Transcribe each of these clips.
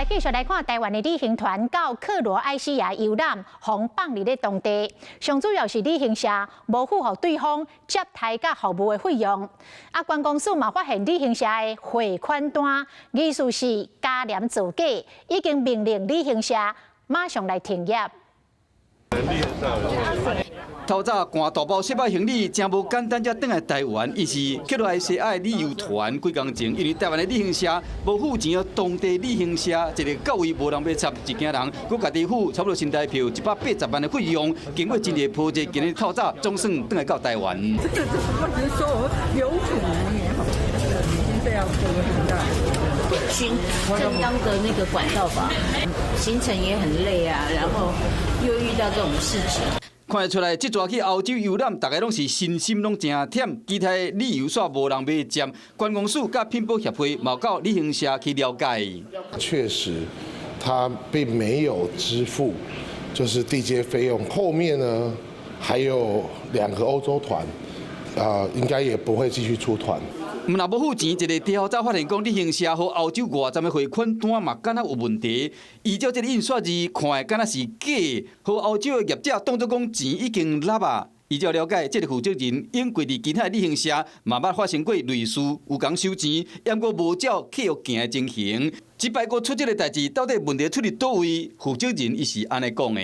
继续来看台湾的旅行团到克罗埃西亚游览，红放入咧当地。上主要是旅行社无符合对方接待甲服务的费用。观光署嘛发现旅行社的汇款单疑似是假廉造假，已经命令旅行社马上来停业。 透早赶大包失败行李，真无简单，才返来台湾。伊是克罗埃西亚旅游团几工前，因为台湾的旅行社无付钱，当地旅行社一个教位无人要插，一家人佮家己付差不多新台票180万的费用，经过真个波折，今日透早总算返来到台湾。这个只是说有可能也好，已经这样做了很大。 循正当的那个管道吧，行程也很累啊，然后又遇到这种事情。看得出来，这抓去欧洲游览，大家拢是身心拢真忝，其他旅游煞无人要接。观光署甲品保协会嘛到旅行社去了解。确实，他并没有支付就是地接费用。后面呢还有2个欧洲团，应该也不会继续出团。 若无付钱，一个调查发现讲，旅行社和欧洲外站的汇款单嘛，敢若有问题。依照这个印刷字看的，敢若是假。和欧洲的业者当作讲钱已经纳啊。依照了解，这个负责人因过伫其他旅行社嘛捌发生过类似有讲收钱，也过无照客约行的情形。即摆过出这个代志，到底问题出伫倒位？负责人伊是安尼讲的。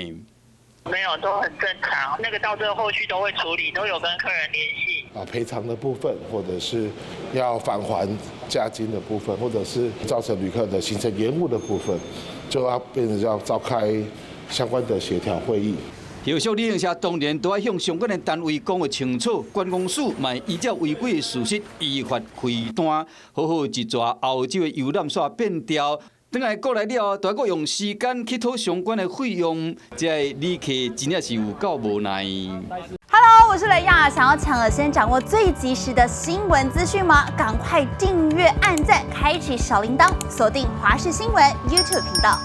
没有，都很正常。那个到最后后续都会处理，都有跟客人联系。赔偿的部分，或者是要返还价金的部分，或者是造成旅客的行程延误的部分，就要变成要召开相关的协调会议。后续旅行社当然都要向相关的单位讲个清楚，观光署嘛依照违规的事实依法开单，好好一抓欧洲的游览线变调。 等来过来了，都还用时间去讨相关的费用，这旅客真正是有够无奈。Hello， 我是雷亚，想要抢先掌握最及时的新闻资讯吗？赶快订阅、按赞、开启小铃铛，锁定华视新闻 YouTube 频道。